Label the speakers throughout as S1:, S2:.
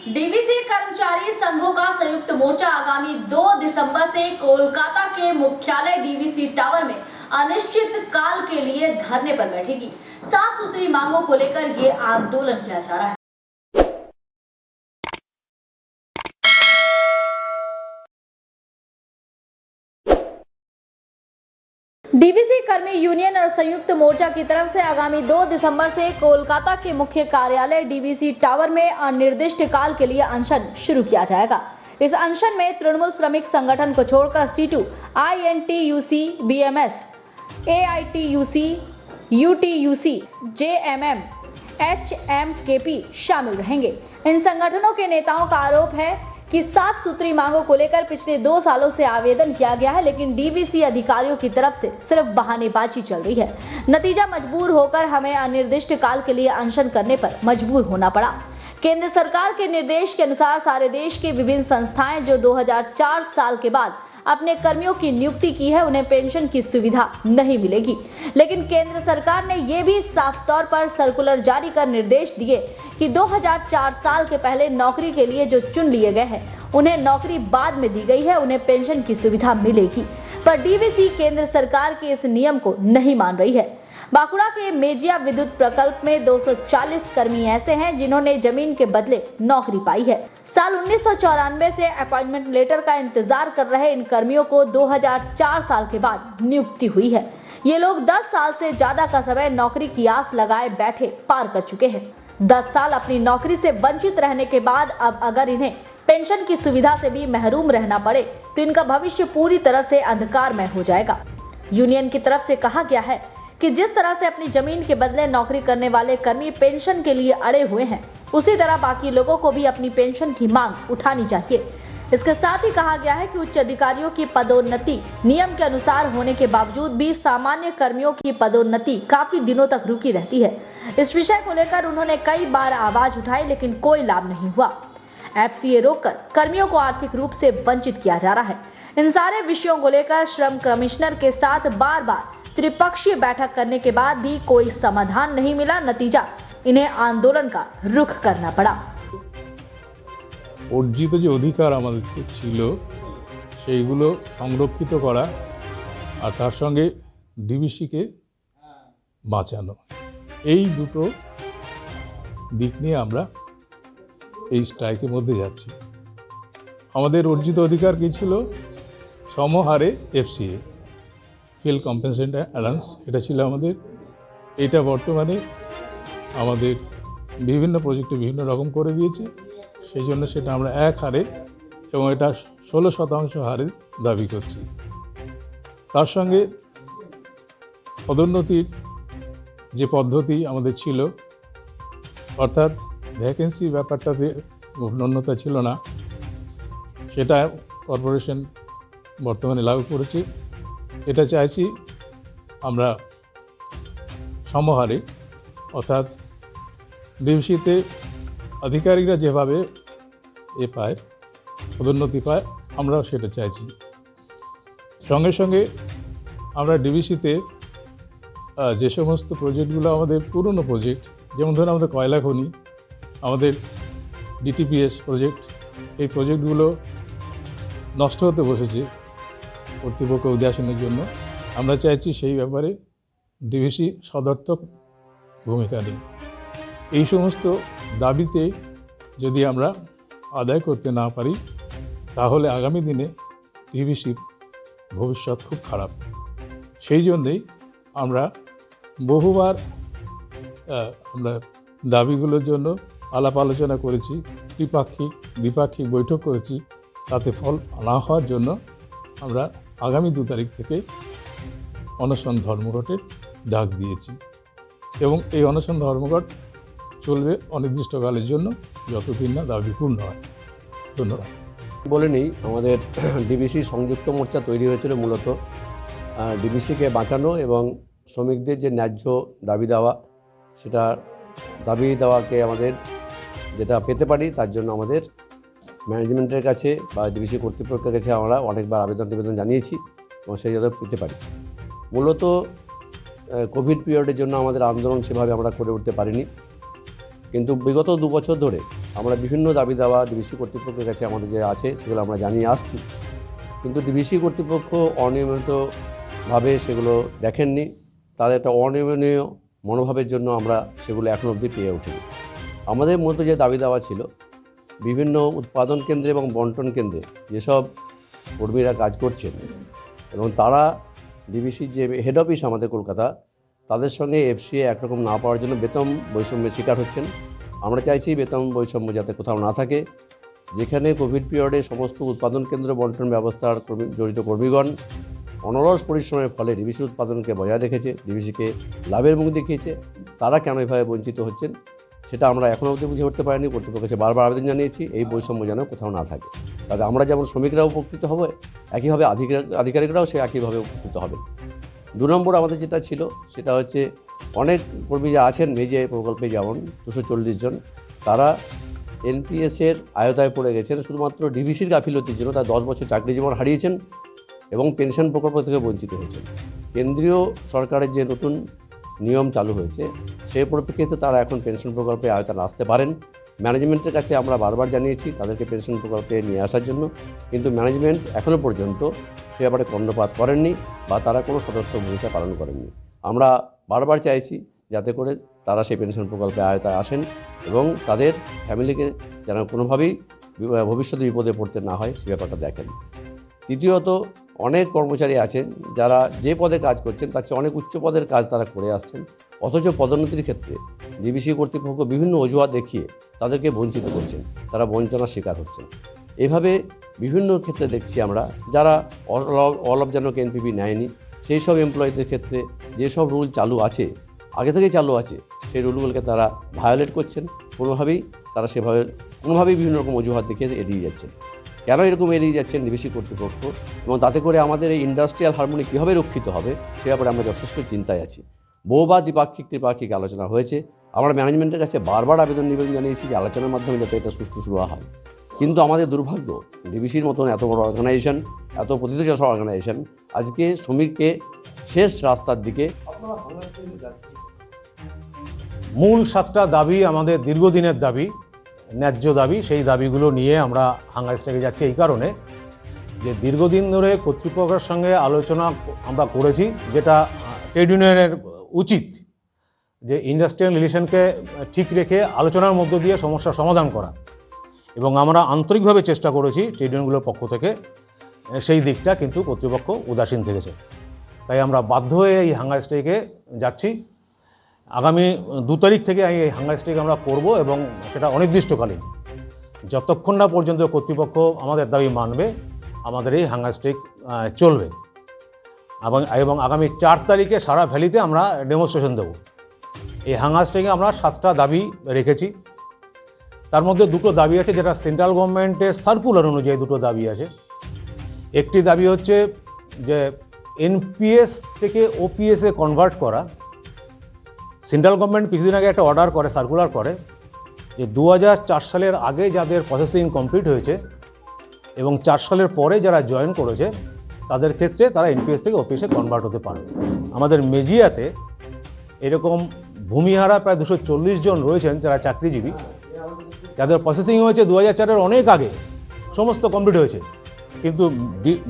S1: DVC कर्मचारी संघों का संयुक्त मोर्चा आगामी 2 दिसंबर से कोलकाता के मुख्यालय डीवीसी टावर में अनिश्चित काल के लिए धरने पर बैठेगी। 7 सूत्री मांगों को लेकर ये आंदोलन किया जा रहा है। डीवीसी कर्मी यूनियन और संयुक्त मोर्चा की तरफ से आगामी 2 दिसंबर से कोलकाता के मुख्य कार्यालय डीवीसी टावर में अनिर्दिष्ट काल के लिए अनशन शुरू किया जाएगा। इस अनशन में तृणमूल श्रमिक संगठन को छोड़कर situ, INTUC, BMS, AITUC, UTUC, JMM, HMKP शामिल रहेंगे। इन संगठनों के नेताओं का आरोप है कि 7 सूत्री मांगों को लेकर पिछले 2 सालों से आवेदन किया गया है, लेकिन डीवीसी अधिकारियों की तरफ से सिर्फ बहानेबाजी चल रही है। नतीजा मजबूर होकर हमें अनिर्दिष्ट काल के लिए अनशन करने पर मजबूर होना पड़ा। केंद्र सरकार के निर्देश के अनुसार सारे देश के विभिन्न संस्थाएं जो 2004 साल के बाद अपने कर्मियों की नियुक्ति की है, उन्हें पेंशन की सुविधा नहीं मिलेगी। लेकिन केंद्र सरकार ने यह भी साफ तौर पर सर्कुलर जारी कर निर्देश दिए कि 2004 साल के पहले नौकरी के लिए जो चुन लिए गए हैं, उन्हें नौकरी बाद में दी गई है, उन्हें पेंशन की सुविधा मिलेगी। पर डीवीसी केंद्र सरकार के इस नियम को नहीं मान रही है। बांकुड़ा के मेजिया विद्युत प्रकल्प में 240 कर्मी ऐसे हैं जिन्होंने जमीन के बदले नौकरी पाई है। साल 1994 से अपॉइंटमेंट लेटर का इंतजार कर रहे इन कर्मियों को 2004 साल के बाद नियुक्ति हुई है। ये लोग 10 साल से ज्यादा का समय नौकरी की आस लगाए बैठे पार कर चुके हैं। 10 साल अपनी नौकरी से वंचित रहने के बाद अब अगर इन्हें पेंशन की सुविधा से भी महरूम रहना पड़े तो इनका भविष्य पूरी तरह से अंधकारमय हो जाएगा। यूनियन की तरफ से कहा गया है कि जिस तरह से अपनी जमीन के बदले नौकरी करने वाले कर्मी पेंशन के लिए अड़े हुए हैं, उसी तरह बाकी लोगों को भी अपनी पेंशन की मांग उठानी चाहिए। इसके साथ ही कहा गया है कि उच्च अधिकारियों की पदोन्नति नियम के अनुसार होने के बावजूद भी सामान्य कर्मियों की पदोन्नति काफी दिनों तक रुकी रहती है। इस विषय को लेकर उन्होंने कई बार आवाज उठाई, लेकिन कोई लाभ नहीं हुआ। FCA रोककर कर्मियों को आर्थिक रूप से वंचित किया जा रहा है। इन सारे विषयों को लेकर श्रम कमिश्नर के साथ बार बार त्रिपक्षीय बैठक करने के बाद भी कोई समाधान नहीं मिला। नतीजा इन्हें आंदोलन का रुख करना पड़ा।
S2: অর্জিত যে অধিকার আমাদের ছিল সেইগুলো সংরক্ষিত করা আর তার সঙ্গে ডিভিসিকে বাঁচানো, এই দুটো দিক নিয়ে আমরা এই স্ট্রাইকের মধ্যে যাচ্ছি। আমাদের অর্জিত অধিকার কী ছিল? সমহারে FCA, ফিল কম্পেনসেশন অ্যালাউন্স, এটা ছিল আমাদের। এটা বর্তমানে আমাদের বিভিন্ন প্রজেক্টে বিভিন্ন রকম করে দিয়েছে, সেই জন্য সেটা আমরা এক হারে এবং এটা 16% হারে দাবি করছি। তার সঙ্গে পদোন্নতির যে পদ্ধতি আমাদের ছিল, অর্থাৎ ভ্যাকেন্সি ব্যাপারটাতে ন্যূনতা ছিল না, সেটা কর্পোরেশন বর্তমানে লাগু করেছে। এটা চাইছি আমরা সমহারে, অর্থাৎ ডিভিসিতে আধিকারিকরা যেভাবে পায়, পদোন্নতি পায়, আমরাও সেটা চাইছি। সঙ্গে সঙ্গে আমরা ডিভিসিতে যে সমস্ত প্রজেক্টগুলো আমাদের পুরনো প্রজেক্ট, যেমন ধরুন আমাদের কয়লা খনি, আমাদের DTPS প্রজেক্ট, এই প্রজেক্টগুলো নষ্ট হতে বসেছে কর্তৃপক্ষ উদাসীনের জন্য। আমরা চাইছি সেই ব্যাপারে ডিভিসি সদর্থক ভূমিকা নিই। এই সমস্ত দাবিতে যদি আমরা আদায় করতে না পারি, তাহলে আগামী দিনে ডিভিসির ভবিষ্যৎ খুব খারাপ। সেই জন্যেই আমরা বহুবার আমরা দাবিগুলোর জন্য আলাপ আলোচনা করেছি, ত্রিপাক্ষিক দ্বিপাক্ষিক বৈঠক করেছি। তাতে ফল না হওয়ার জন্য আমরা আগামী 2 তারিখ থেকে অনশন ধর্মঘটের ডাক দিয়েছি এবং এই অনশন ধর্মঘট চলবে অনির্দিষ্টকালের জন্য, যতদিন না দাবি পূর্ণ হয়। ধন্যবাদ।
S3: বলে নেই, আমাদের ডিভিসি সংযুক্ত মোর্চা তৈরি হয়েছিল মূলত ডিভিসিকে বাঁচানো এবং শ্রমিকদের যে ন্যায্য দাবি দেওয়া, সেটা দাবি দেওয়াকে আমাদের যেটা পেতে পারি তার জন্য আমাদের ম্যানেজমেন্টের কাছে বা ডিভিসি কর্তৃপক্ষের কাছে আমরা অনেকবার আবেদন জানিয়েছি এবং সেই যাতে পেতে পারি। মূলত কোভিড পিরিয়ডের জন্য আমাদের আন্দোলন সেভাবে আমরা করে উঠতে পারিনি। কিন্তু বিগত 2 বছর ধরে আমরা বিভিন্ন দাবি দাওয়া ডিবিসি কর্তৃপক্ষের কাছে আমাদের যে আছে সেগুলো আমরা জানিয়ে আসছি, কিন্তু ডিবিসি কর্তৃপক্ষ অনিয়মিতভাবে সেগুলো দেখেননি। তাদের একটা অনিয়মনীয় মনোভাবের জন্য আমরা সেগুলো এখনও অবধি পেয়ে উঠিনি। আমাদের মূলত যে দাবি দাওয়া ছিল, বিভিন্ন উৎপাদন কেন্দ্রে এবং বন্টন কেন্দ্রে যেসব কর্মীরা কাজ করছেন এবং তারা ডিবিসির যে হেড অফিস আমাদের কলকাতা, তাদের সঙ্গে এফসিএ একরকম না পাওয়ার জন্য বেতন বৈষম্যের শিকার হচ্ছেন। আমরা চাইছি বেতন বৈষম্য যাতে কোথাও না থাকে। যেখানে কোভিড পিরিয়ডে সমস্ত উৎপাদন কেন্দ্র বন্টন ব্যবস্থার জড়িত কর্মীগণ অনরস পরিশ্রমের ফলে ডিবিসির উৎপাদনকে বজায় রেখেছে, ডিবিসিকে লাভের মুখ দেখিয়েছে, তারা কেন এভাবে বঞ্চিত হচ্ছেন সেটা আমরা এখনও অবধি বুঝে উঠতে পারিনি। কর্তৃপক্ষের কাছে বারবার আবেদন জানিয়েছি এই বৈষম্য যেন কোথাও না থাকে, তাতে আমরা যেমন শ্রমিকরাও উপকৃত হব, একইভাবে আধিকারিকরাও সে একইভাবে উপকৃত হবে। 2 নম্বর আমাদের যেটা ছিল সেটা হচ্ছে অনেক কর্মী যা আছেন মেজে প্রকল্পে, যেমন 240 জন, তারা এনপিএসের আয়তায় পড়ে গেছেন শুধুমাত্র ডিবিসির গাফিলতির জন্য। তারা 10 বছর চাকরি জীবন হারিয়েছেন এবং পেনশন প্রকল্প থেকে বঞ্চিত হয়েছেন। কেন্দ্রীয় সরকারের যে নতুন নিয়ম চালু হয়েছে সেই পরিপ্রেক্ষিতে তারা এখন পেনশন প্রকল্পে আয়তায় আসতে পারেন। ম্যানেজমেন্টের কাছে আমরা বারবার জানিয়েছি তাদেরকে পেনশন প্রকল্পে নিয়ে আসার জন্য, কিন্তু ম্যানেজমেন্ট এখনও পর্যন্ত সে ব্যাপারে কর্ণপাত করেননি বা তারা কোনো সদস্য ভূমিকা পালন করেননি। আমরা বারবার চাইছি যাতে করে তারা সেই পেনশন প্রকল্পে আয়তায় আসেন এবং তাদের ফ্যামিলিকে যেন কোনোভাবেই ভবিষ্যতে বিপদে পড়তে না হয় সে ব্যাপারটা দেখেন। তৃতীয়ত, অনেক কর্মচারী আছেন যারা যে পদে কাজ করছেন তার চেয়ে অনেক উচ্চ পদের কাজ তারা করে আসছেন, অথচ পদোন্নতির ক্ষেত্রে ডিবিসি কর্তৃপক্ষ বিভিন্ন অজুহাত দেখিয়ে তাদেরকে বঞ্চিত করছেন, তারা বঞ্চনার শিকার হচ্ছেন। এভাবে বিভিন্ন ক্ষেত্রে দেখছি আমরা যারা অলভজনক এনপিপি নেয়নি সেই সব এমপ্লয়ীদের ক্ষেত্রে যেসব রুল চালু আছে, আগে থেকেই চালু আছে, সেই রুলগুলোকে তারা ভায়োলেট করছেন। কোনোভাবেই বিভিন্ন রকম অজুহাত দেখিয়ে এড়িয়ে যাচ্ছেন। কেন এরকম এড়িয়ে যাচ্ছেন ডিবিসি কর্তৃপক্ষ এবং তাতে করে আমাদের এই ইন্ডাস্ট্রিয়াল হারমোনি কীভাবে রক্ষিত হবে সে ব্যাপারে আমরা যথেষ্ট চিন্তায় আছি। বহুবার দ্বিপাক্ষিক আলোচনা হয়েছে। আমরা ম্যানেজমেন্টের কাছে বারবার নিবেদন জানিয়েছি যে আলোচনার মাধ্যমে যাতে এটা সুষ্ঠু শুরু হয়, কিন্তু আমাদের দুর্ভাগ্য ডিবিসির মতন এত বড় অর্গানাইজেশন, এত প্রতিষ্ঠা অর্গানাইজেশন আজকে শ্রমিককে শেষ রাস্তার দিকে।
S4: মূল 7টা দাবি আমাদের দীর্ঘদিনের দাবি, ন্যায্য দাবি। সেই দাবিগুলো নিয়ে আমরা হাঙ্গার স্ট্রাইকে যাচ্ছি এই কারণে যে দীর্ঘদিন ধরে কর্তৃপক্ষের সঙ্গে আলোচনা আমরা করেছি, যেটা ট্রেড ইউনিয়নের উচিত যে ইন্ডাস্ট্রিয়াল রিলেশনকে ঠিক রেখে আলোচনার মধ্য দিয়ে সমস্যার সমাধান করা, এবং আমরা আন্তরিকভাবে চেষ্টা করেছি ট্রেড ইউনিয়নগুলোর পক্ষ থেকে, সেই দিকটা কিন্তু কর্তৃপক্ষ উদাসীন থেকেছে। তাই আমরা বাধ্য হয়ে এই হাঙ্গার স্ট্রাইকে যাচ্ছি। আগামী 2 তারিখ থেকে এই হাঙ্গার স্ট্রাইক আমরা করব এবং সেটা অনির্দিষ্টকালীন, যতক্ষণ না পর্যন্ত কর্তৃপক্ষ আমাদের দাবি মানবে আমাদের এই হাঙ্গার স্ট্রাইক চলবে। এবং আগামী 4 তারিখে সারা ভ্যালিতে আমরা ডেমনস্ট্রেশন দেব। এই হাঙ্গার স্ট্রাইকে আমরা 7টা দাবি রেখেছি। তার মধ্যে 2টো দাবি আছে যেটা সেন্ট্রাল গভর্নমেন্টের সার্কুলার অনুযায়ী 2টো দাবি আছে। একটি দাবি হচ্ছে যে এনপিএস থেকে ওপিএসে কনভার্ট করা। সেন্ট্রাল গভর্নমেন্ট কিছুদিন আগে একটা অর্ডার করে, সার্কুলার করে, যে 2004 সালের আগে যাদের প্রসেসিং কমপ্লিট হয়েছে এবং 4 সালের পরে যারা জয়েন করেছে তাদের ক্ষেত্রে তারা এনপিএস থেকে ওপিএসে কনভার্ট হতে পারবে। আমাদের মেজিয়াতে এরকম ভূমিহারা প্রায় 240 জন রয়েছেন যারা চাকরিজীবী, যাদের প্রসেসিং হয়েছে 2004-এর অনেক আগে, সমস্ত কমপ্লিট হয়েছে, কিন্তু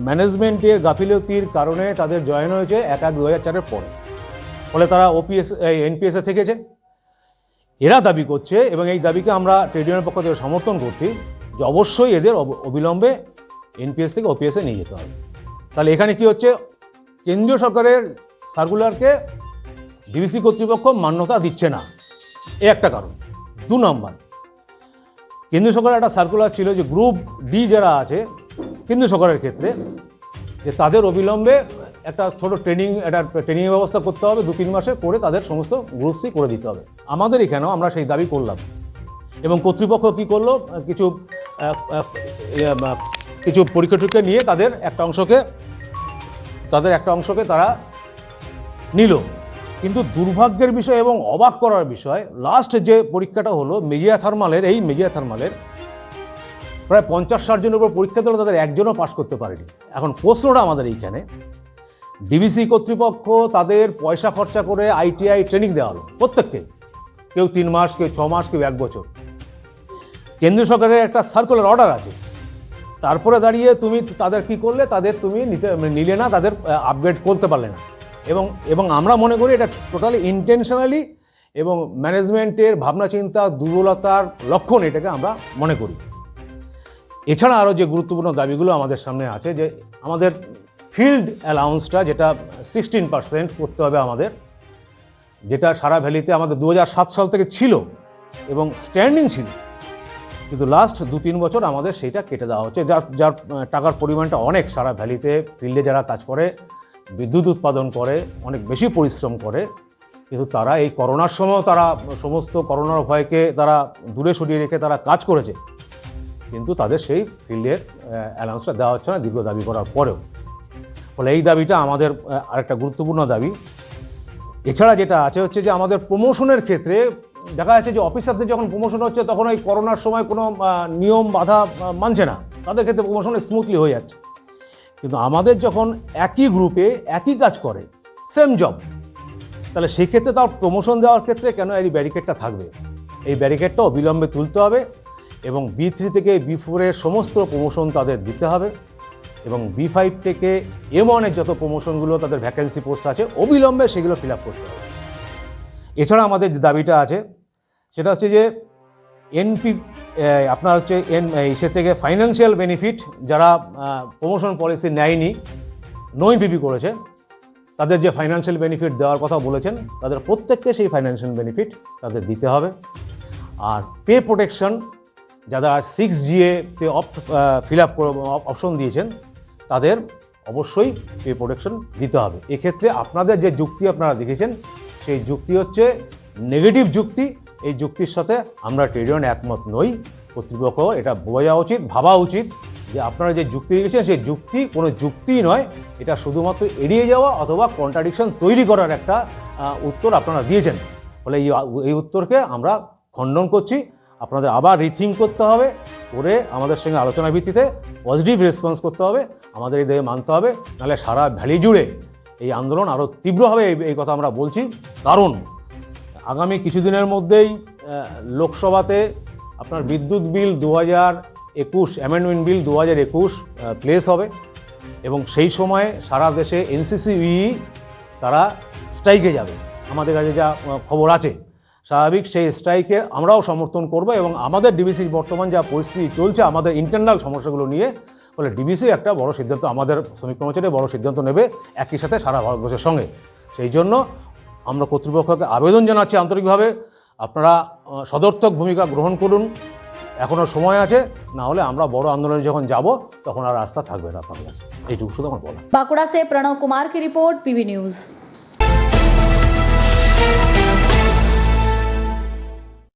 S4: ম্যানেজমেন্টের গাফিলতির কারণে তাদের জয়েন হয়েছে 1/1/2004-এর পরে, ফলে তারা এনপিএসে থেকেছে। এরা দাবি করছে এবং এই দাবিকে আমরা ট্রেড ইউনিয়নের পক্ষ থেকে সমর্থন করছি যে অবশ্যই এদের অবিলম্বে এনপিএস থেকে ওপিএসে নিয়ে যেতে হবে। তাহলে এখানে কি হচ্ছে, কেন্দ্রীয় সরকারের সার্কুলারকে ডিবিসি কর্তৃপক্ষ মান্যতা দিচ্ছে না, এ একটা কারণ। 2 নম্বর, কেন্দ্রীয় সরকারের একটা সার্কুলার ছিল যে গ্রুপ ডি যারা আছে কেন্দ্রীয় সরকারের ক্ষেত্রে, যে তাদের অবিলম্বে একটা ট্রেনিং ব্যবস্থা করতে হবে 2-3 মাসে, করে তাদের সমস্ত গ্রুপ সি করে দিতে হবে। আমাদের এখানেও আমরা সেই দাবি করলাম এবং কর্তৃপক্ষ কী করলো, কিছু পরীক্ষা নিয়ে তাদের একটা অংশকে তারা নিল। কিন্তু দুর্ভাগ্যের বিষয় এবং অবাক করার বিষয়, লাস্ট যে পরীক্ষাটা হলো মেজিয়া থার্মালের প্রায় 50-60 জনের উপর পরীক্ষা দিল, তাদের একজনও পাস করতে পারেনি। এখন প্রশ্নটা আমাদের এইখানে, ডিবিসি কর্তৃপক্ষ তাদের পয়সা খরচা করে আইটিআই ট্রেনিং দেওয়া হলো প্রত্যেককে, কেউ 3 মাস, কেউ 6 মাস, কেউ 1 বছর। কেন্দ্রীয় সরকারের একটা সার্কুলার অর্ডার আছে, তারপরে দাঁড়িয়ে তুমি তাদের কি করলে, তাদের তুমি নিলে না, তাদের আপগ্রেড করতে পারলে না। এবং আমরা মনে করি এটা টোটালি ইন্টেনশনালি এবং ম্যানেজমেন্টের ভাবনা চিন্তা দুর্বলতার লক্ষণ এটাকে আমরা মনে করি। এছাড়া আরও যে গুরুত্বপূর্ণ দাবিগুলো আমাদের সামনে আছে, যে আমাদের ফিল্ড অ্যালাউন্সটা যেটা 16% করতে হবে আমাদের, যেটা সারা ভ্যালিতে আমাদের 2007 সাল থেকে ছিল এবং স্ট্যান্ডিং ছিল, কিন্তু লাস্ট 2-3 বছর আমাদের সেইটা কেটে দেওয়া হচ্ছে, যার টাকার পরিমাণটা অনেক। সারা ভ্যালিতে ফিল্ডে যারা কাজ করে, বিদ্যুৎ উৎপাদন করে, অনেক বেশি পরিশ্রম করে, কিন্তু তারা এই করোনার সময়ও তারা সমস্ত করোনার ভয়কে তারা দূরে সরিয়ে রেখে তারা কাজ করেছে, কিন্তু তাদের সেই ফিল্ডের অ্যালাউন্সটা দেওয়া হচ্ছে না দীর্ঘ দাবি করার পরেও। ফলে এই দাবিটা আমাদের আরেকটা গুরুত্বপূর্ণ দাবি। এছাড়া যেটা আছে হচ্ছে যে আমাদের প্রমোশনের ক্ষেত্রে দেখা যাচ্ছে যে অফিসারদের যখন প্রমোশন হচ্ছে তখন ওই করোনার সময় কোনো নিয়ম বাধা মানছে না, তাদের ক্ষেত্রে প্রমোশন স্মুথলি হয়ে যাচ্ছে। কিন্তু আমাদের যখন একই গ্রুপে একই কাজ করে, সেম জব, তাহলে সেই ক্ষেত্রে তার প্রমোশন দেওয়ার ক্ষেত্রে কেন এই ব্যারিকেডটা থাকবে? এই ব্যারিকেডটা অবিলম্বে তুলতে হবে এবং B3 থেকে B4 এর সমস্ত প্রমোশন তাদের দিতে হবে এবং B5 থেকে M1 এর যত প্রমোশনগুলো তাদের ভ্যাকেন্সি পোস্ট আছে অবিলম্বে সেগুলো ফিল আপ করতে হবে। এছাড়া আমাদের যে দাবিটা আছে সেটা হচ্ছে যে আপনার হচ্ছে সে থেকে ফাইন্যান্সিয়াল বেনিফিট যারা প্রমোশন পলিসি নেয়নি, নো এনপিপি করেছে, তাদের যে ফাইন্যান্সিয়াল বেনিফিট দেওয়ার কথা বলেছেন, তাদের প্রত্যেককে সেই ফাইন্যান্সিয়াল বেনিফিট তাদের দিতে হবে। আর পে প্রোটেকশন যারা 6GA-তে ফিল আপ অপশন দিয়েছেন, তাদের অবশ্যই পে প্রোটেকশন দিতে হবে। এক্ষেত্রে আপনাদের যে যুক্তি আপনারা দেখেছেন, সেই যুক্তি হচ্ছে নেগেটিভ যুক্তি। এই যুক্তির সাথে আমরা ট্রেড ইউনিয়ন একমত নই। কর্তৃপক্ষ এটা বোঝা উচিত, ভাবা উচিত যে আপনারা যে যুক্তি দিয়েছেন সেই যুক্তি কোনো যুক্তিই নয়, এটা শুধুমাত্র এড়িয়ে যাওয়া অথবা কন্ট্রাডিকশন তৈরি করার একটা উত্তর আপনারা দিয়েছেন। ফলে এই উত্তরকে আমরা খণ্ডন করছি। আপনাদের আবার রিথিঙ্ক করতে হবে, করে আমাদের সঙ্গে আলোচনার ভিত্তিতে পজিটিভ রেসপন্স করতে হবে, আমাদের এই দাবি মানতে হবে, নাহলে সারা ভ্যালি জুড়ে এই আন্দোলন আরও তীব্র হবে। এই কথা আমরা বলছি কারণ আগামী কিছুদিনের মধ্যেই লোকসভাতে আপনার বিদ্যুৎ বিল 2021 অ্যামেন্ডমেন্ট বিল 2021 প্লেস হবে এবং সেই সময় সারা দেশে NCCUE তারা স্ট্রাইকে যাবে। আমাদের কাছে যা খবর আছে, স্বাভাবিক সেই স্ট্রাইকে আমরাও সমর্থন করব এবং আমাদের ডিবিসির বর্তমান যা পরিস্থিতি চলছে আমাদের ইন্টারনাল সমস্যাগুলো নিয়ে, ফলে ডিবিসি একটা বড় সিদ্ধান্ত, আমাদের শ্রমিক কর্মচারী বড় সিদ্ধান্ত নেবে একই সাথে সারা ভারতবর্ষের সঙ্গে। সেই জন্য আমরা কর্তৃপক্ষকে আবেদন জানাচ্ছি আন্তরিকভাবে, আপনারা সদর্থক ভূমিকা গ্রহণ করুন, এখনও সময় আছে, না হলে আমরা বড় আন্দোলনে যখন যাব তখন আর রাস্তা থাকবে না আপনাদের কাছে। এইটুকু শুধু আমার বলা।
S1: बांकुड़ा से प्रणव कुमार की रिपोर्ट, PB न्यूज।